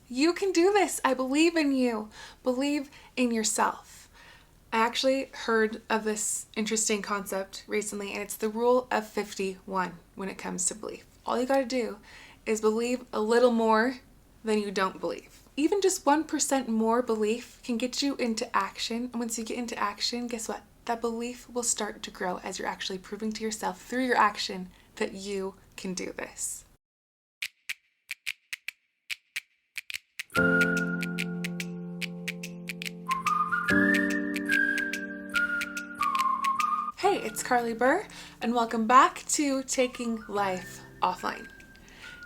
You can do this. I believe in you. Believe in yourself. I actually heard of this interesting concept recently, and it's the rule of 51 when it comes to belief. All you got to do is believe a little more than you don't believe. Even just 1% more belief can get you into action. And once you get into action, guess what? That belief will start to grow as you're actually proving to yourself through your action that you can do this. Hey, it's Carly Burr, and welcome back to Taking Life Offline.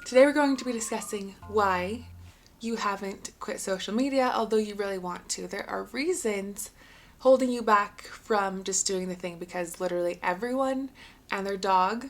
Today we're going to be discussing why you haven't quit social media, although you really want to. There are reasons holding you back from just doing the thing, because literally everyone and their dog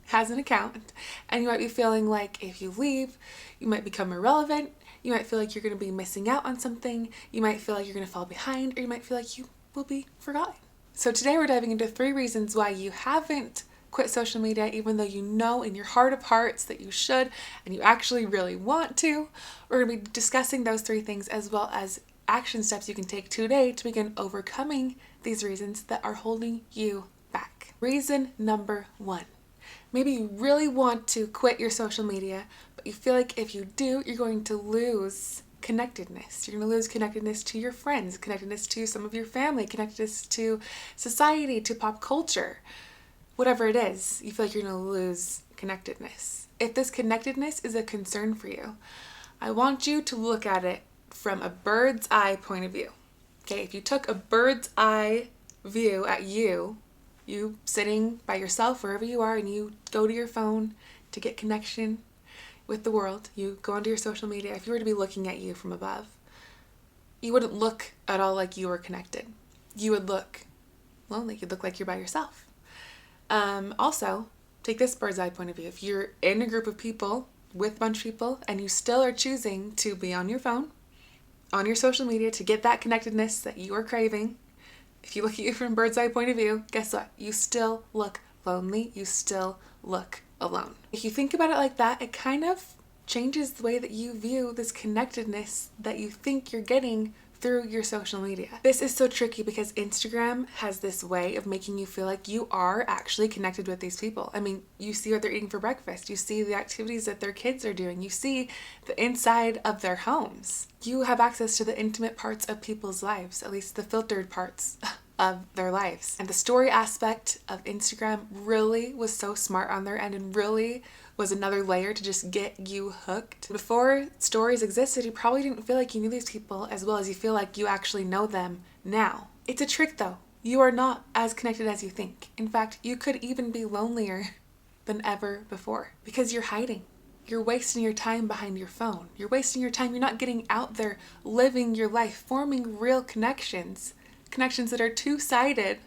has an account, and you might be feeling like if you leave, you might become irrelevant. You might feel like you're going to be missing out on something. You might feel like you're going to fall behind, or you might feel like you will be forgotten. So today we're diving into 3 reasons why you haven't quit social media, even though you know in your heart of hearts that you should and you actually really want to. We're going to be discussing those 3 things, as well as action steps you can take today to begin overcoming these reasons that are holding you back. Reason number 1. Maybe you really want to quit your social media, but you feel like if you do, you're going to lose connectedness. You're going to lose connectedness to your friends, connectedness to some of your family, connectedness to society, to pop culture. Whatever it is, you feel like you're going to lose connectedness. If this connectedness is a concern for you, I want you to look at it from a bird's eye point of view. Okay, if you took a bird's eye view at you sitting by yourself wherever you are, and you go to your phone to get connection with the world, you go onto your social media. If you were to be looking at you from above, you wouldn't look at all like you were connected. You would look lonely. You'd look like you're by yourself. Also, take this bird's eye point of view. If you're in a group of people, with a bunch of people, and you still are choosing to be on your phone, on your social media to get that connectedness that you are craving, if you look at you from a bird's eye point of view, guess what? You still look lonely. You still look alone. If you think about it like that, it kind of changes the way that you view this connectedness that you think you're getting through your social media. This is so tricky because Instagram has this way of making you feel like you are actually connected with these people. I mean, you see what they're eating for breakfast. You see the activities that their kids are doing. You see the inside of their homes. You have access to the intimate parts of people's lives, at least the filtered parts of their lives. And the story aspect of Instagram really was so smart on their end, and really was another layer to just get you hooked. Before stories existed, you probably didn't feel like you knew these people as well as you feel like you actually know them now. It's a trick though. You are not as connected as you think. In fact, you could even be lonelier than ever before because you're hiding. You're wasting your time behind your phone. You're wasting your time. You're not getting out there, living your life, forming real connections that are two-sided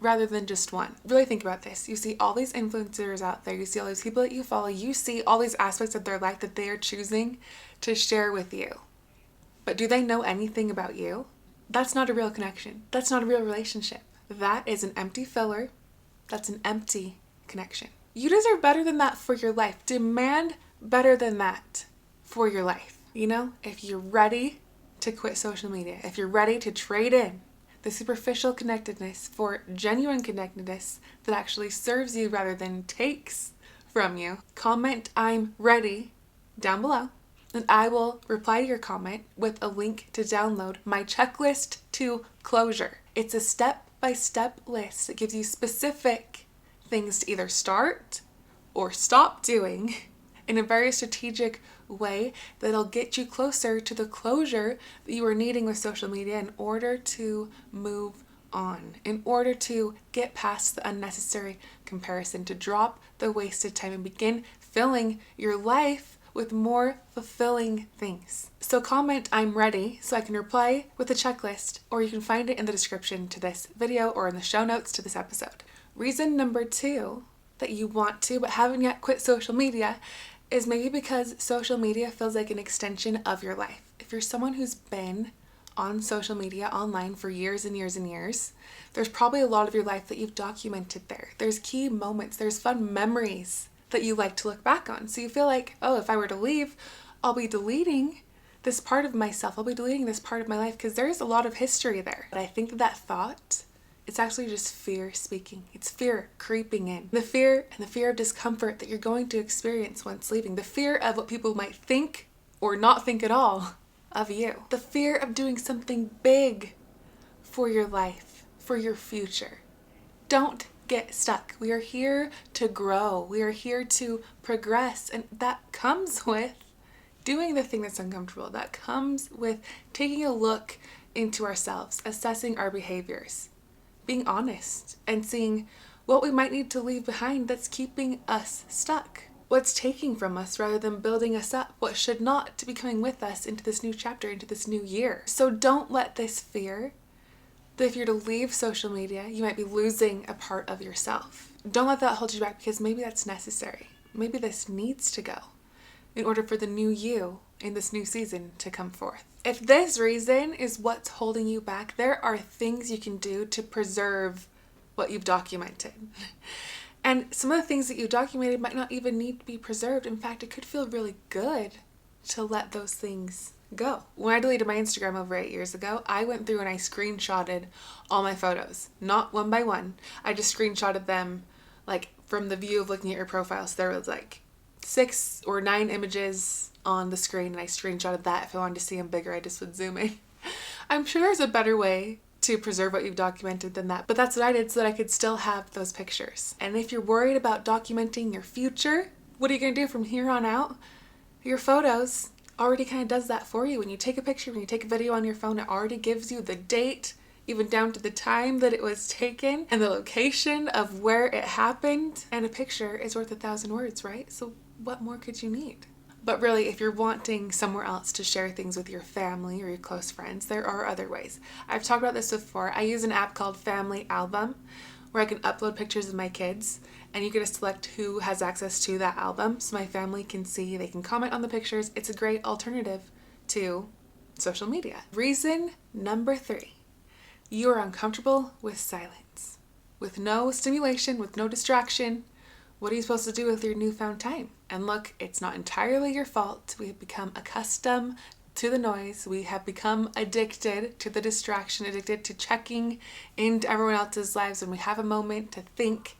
rather than just one. Really think about this. You see all these influencers out there. You see all these people that you follow. You see all these aspects of their life that they are choosing to share with you. But do they know anything about you? That's not a real connection. That's not a real relationship. That is an empty filler. That's an empty connection. You deserve better than that for your life. Demand better than that for your life. You know, if you're ready to quit social media, if you're ready to trade in the superficial connectedness for genuine connectedness that actually serves you rather than takes from you, comment "I'm ready" down below, and I will reply to your comment with a link to download my checklist to closure. It's a step-by-step list that gives you specific things to either start or stop doing in a very strategic way that'll get you closer to the closure that you are needing with social media in order to move on, in order to get past the unnecessary comparison, to drop the wasted time and begin filling your life with more fulfilling things. So comment "I'm ready" so I can reply with a checklist, or you can find it in the description to this video or in the show notes to this episode. Reason number 2 that you want to but haven't yet quit social media is maybe because social media feels like an extension of your life. If you're someone who's been on social media online for years and years and years, there's probably a lot of your life that you've documented there. There's key moments, there's fun memories that you like to look back on. So you feel like, oh, if I were to leave, I'll be deleting this part of myself. I'll be deleting this part of my life because there's a lot of history there. But I think that thought, it's actually just fear speaking. It's fear creeping in. The fear and the fear of discomfort that you're going to experience once leaving. The fear of what people might think or not think at all of you. The fear of doing something big for your life, for your future. Don't get stuck. We are here to grow. We are here to progress. And that comes with doing the thing that's uncomfortable. That comes with taking a look into ourselves, assessing our behaviors, being honest, and seeing what we might need to leave behind that's keeping us stuck. What's taking from us rather than building us up. What should not be coming with us into this new chapter, into this new year. So don't let this fear that if you're to leave social media, you might be losing a part of yourself. Don't let that hold you back, because maybe that's necessary. Maybe this needs to go in order for the new you in this new season to come forth. If this reason is what's holding you back, there are things you can do to preserve what you've documented. And some of the things that you documented might not even need to be preserved. In fact, it could feel really good to let those things go. When I deleted my Instagram over 8 years ago, I went through and I screenshotted all my photos. Not one by one. I just screenshotted them like from the view of looking at your profile. So there was like 6 or 9 images on the screen, and I screenshotted that. If I wanted to see them bigger, I just would zoom in. I'm sure there's a better way to preserve what you've documented than that, but that's what I did so that I could still have those pictures. And if you're worried about documenting your future, what are you going to do from here on out? Your photos already kind of does that for you. When you take a picture, when you take a video on your phone, it already gives you the date, even down to the time that it was taken and the location of where it happened. And a picture is worth 1,000 words, right? So what more could you need? But really, if you're wanting somewhere else to share things with your family or your close friends, there are other ways. I've talked about this before. I use an app called Family Album where I can upload pictures of my kids, and you get to select who has access to that album so my family can see, they can comment on the pictures. It's a great alternative to social media. Reason number 3, you are uncomfortable with silence. With no stimulation, with no distraction, what are you supposed to do with your newfound time? And look, it's not entirely your fault. We have become accustomed to the noise. We have become addicted to the distraction, addicted to checking into everyone else's lives when we have a moment to think.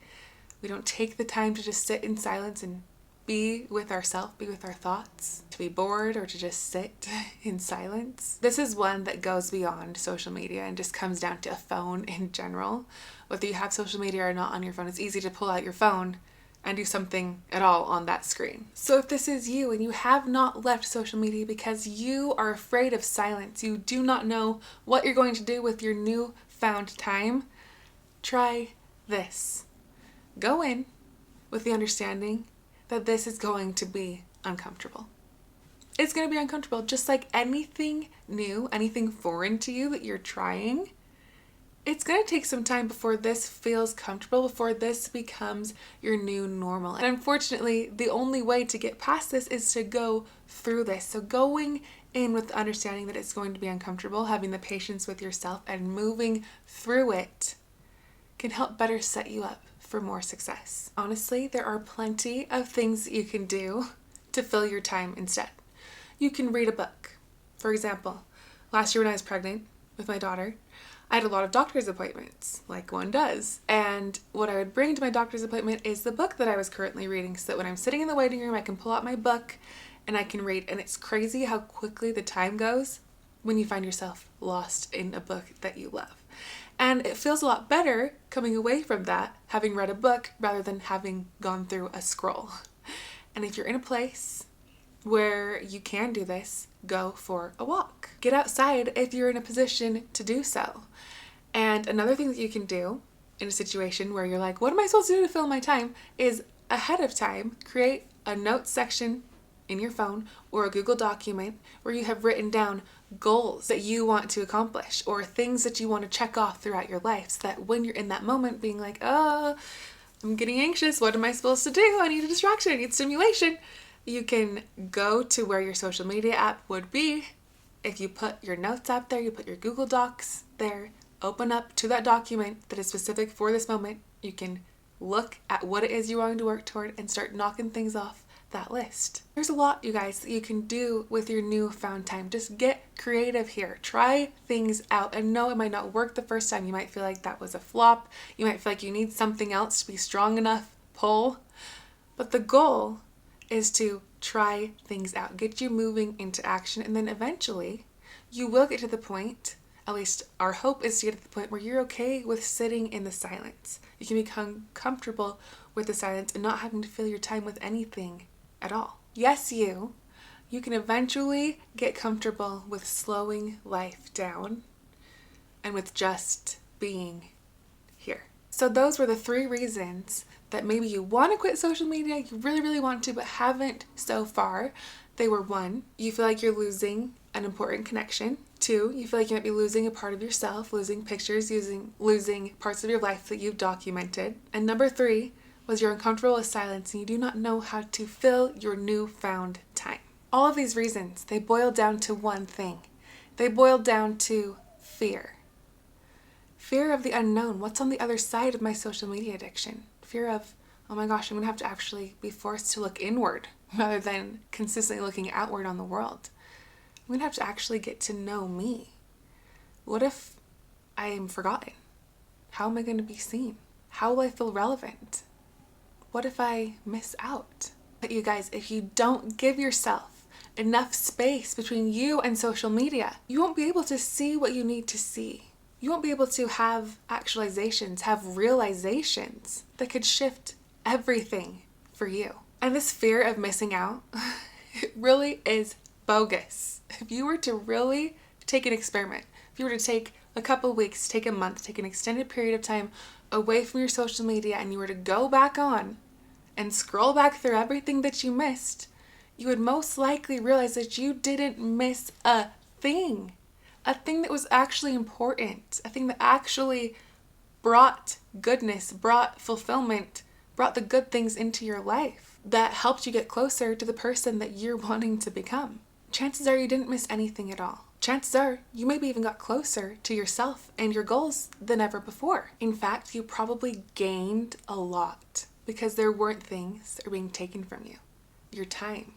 We don't take the time to just sit in silence and be with ourselves, be with our thoughts, to be bored or to just sit in silence. This is one that goes beyond social media and just comes down to a phone in general. Whether you have social media or not on your phone, it's easy to pull out your phone and do something at all on that screen. So if this is you and you have not left social media because you are afraid of silence, you do not know what you're going to do with your newfound time, try this. Go in with the understanding that this is going to be uncomfortable. It's going to be uncomfortable, just like anything new, anything foreign to you that you're trying. It's going to take some time before this feels comfortable, before this becomes your new normal. And unfortunately, the only way to get past this is to go through this. So going in with the understanding that it's going to be uncomfortable, having the patience with yourself and moving through it can help better set you up for more success. Honestly, there are plenty of things that you can do to fill your time instead. You can read a book. For example, last year when I was pregnant with my daughter, I had a lot of doctor's appointments, like one does. And what I would bring to my doctor's appointment is the book that I was currently reading, so that when I'm sitting in the waiting room, I can pull out my book and I can read. And it's crazy how quickly the time goes when you find yourself lost in a book that you love. And it feels a lot better coming away from that, having read a book rather than having gone through a scroll. And if you're in a place where you can do this, go for a walk. Get outside if you're in a position to do so. And another thing that you can do in a situation where you're like, what am I supposed to do to fill my time, is ahead of time create a notes section in your phone or a Google document where you have written down goals that you want to accomplish or things that you want to check off throughout your life, so that when you're in that moment being like, oh, I'm getting anxious, what am I supposed to do? I need a distraction, I need stimulation. You can go to where your social media app would be. If you put your notes app there, you put your Google Docs there, open up to that document that is specific for this moment. You can look at what it is you're wanting to work toward and start knocking things off that list. There's a lot, you guys, that you can do with your newfound time. Just get creative here. Try things out. And no, it might not work the first time. You might feel like that was a flop. You might feel like you need something else to be strong enough. Pull. But the goal is to try things out, get you moving into action, and then eventually you will get to the point, at least our hope is to get to the point where you're okay with sitting in the silence. You can become comfortable with the silence and not having to fill your time with anything at all. Yes, you can eventually get comfortable with slowing life down and with just being here. So those were the 3 reasons that maybe you want to quit social media, you really, really want to, but haven't so far. They were: 1, you feel like you're losing an important connection. 2, you feel like you might be losing a part of yourself, losing pictures, losing parts of your life that you've documented. And number 3 was you're uncomfortable with silence and you do not know how to fill your newfound time. All of these reasons, they boil down to one thing. They boil down to fear. Fear of the unknown. What's on the other side of my social media addiction? Fear of, oh my gosh, I'm going to have to actually be forced to look inward rather than consistently looking outward on the world. I'm going to have to actually get to know me. What if I am forgotten? How am I going to be seen? How will I feel relevant? What if I miss out? But you guys, if you don't give yourself enough space between you and social media, you won't be able to see what you need to see. You won't be able to have actualizations, have realizations that could shift everything for you. And this fear of missing out, it really is bogus. If you were to really take an experiment, if you were to take a couple weeks, take a month, take an extended period of time away from your social media and you were to go back on and scroll back through everything that you missed, you would most likely realize that you didn't miss a thing that was actually important, a thing that actually brought goodness, brought fulfillment, brought the good things into your life, that helped you get closer to the person that you're wanting to become. Chances are you didn't miss anything at all. Chances are you maybe even got closer to yourself and your goals than ever before. In fact, you probably gained a lot because there weren't things that were being taken from you. Your time,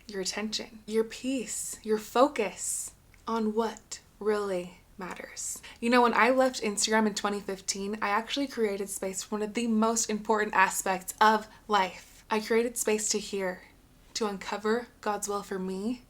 your attention, your peace, your focus on what really matters. You know, when I left Instagram in 2015, I actually created space for one of the most important aspects of life. I created space to hear, to uncover God's will for me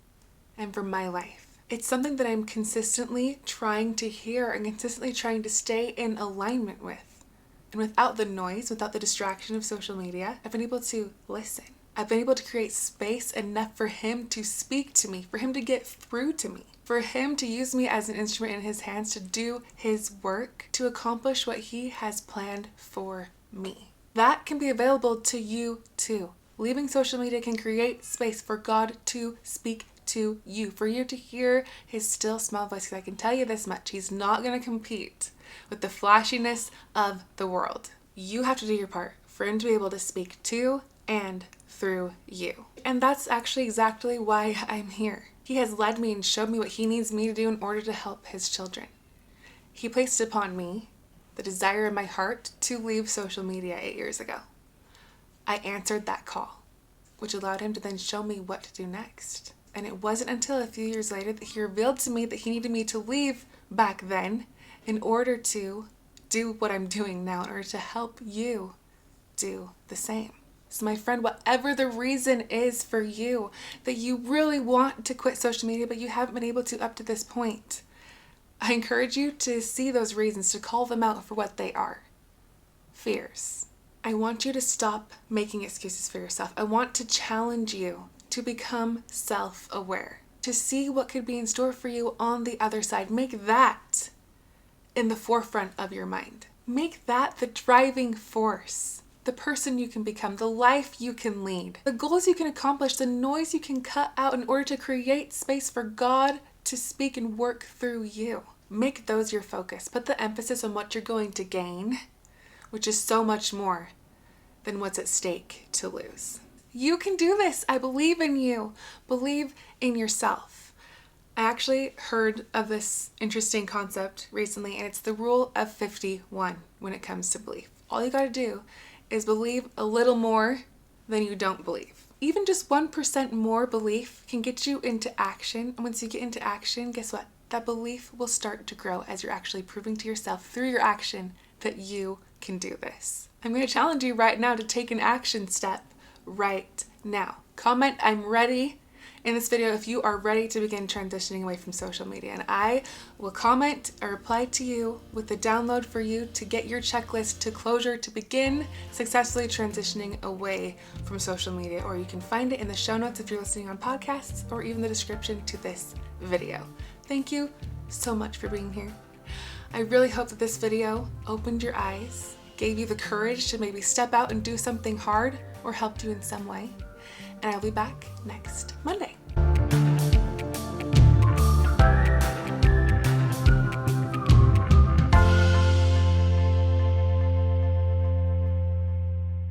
and for my life. It's something that I'm consistently trying to hear and consistently trying to stay in alignment with. And without the noise, without the distraction of social media, I've been able to listen. I've been able to create space enough for Him to speak to me, for Him to get through to me, for Him to use me as an instrument in His hands to do His work, to accomplish what He has planned for me. That can be available to you too. Leaving social media can create space for God to speak to you, for you to hear His still small voice. Because I can tell you this much, He's not going to compete with the flashiness of the world. You have to do your part for Him to be able to speak to and through you. And that's actually exactly why I'm here. He has led me and showed me what He needs me to do in order to help His children. He placed upon me the desire in my heart to leave social media 8 years ago. I answered that call, which allowed Him to then show me what to do next. And it wasn't until a few years later that He revealed to me that He needed me to leave back then in order to do what I'm doing now, in order to help you do the same. So my friend, whatever the reason is for you that you really want to quit social media, but you haven't been able to up to this point, I encourage you to see those reasons, to call them out for what they are. Fears. I want you to stop making excuses for yourself. I want to challenge you to become self-aware, to see what could be in store for you on the other side. Make that in the forefront of your mind. Make that the driving force. The person you can become, the life you can lead, the goals you can accomplish, the noise you can cut out in order to create space for God to speak and work through you. Make those your focus. Put the emphasis on what you're going to gain, which is so much more than what's at stake to lose. You can do this. I believe in you. Believe in yourself. I actually heard of this interesting concept recently, and it's the rule of 51 when it comes to belief. All you got to do is believe a little more than you don't believe. even just 1% more belief can get you into action. And once you get into action, guess what? That belief will start to grow as you're actually proving to yourself through your action that you can do this. I'm going to challenge you right now to take an action step right now. Comment, I'm ready, in this video if you are ready to begin transitioning away from social media. And I will comment or reply to you with the download for you to get your checklist to closure to begin successfully transitioning away from social media. Or you can find it in the show notes if you're listening on podcasts, or even the description to this video. Thank you so much for being here. I really hope that this video opened your eyes, gave you the courage to maybe step out and do something hard, or helped you in some way. And I'll be back next Monday.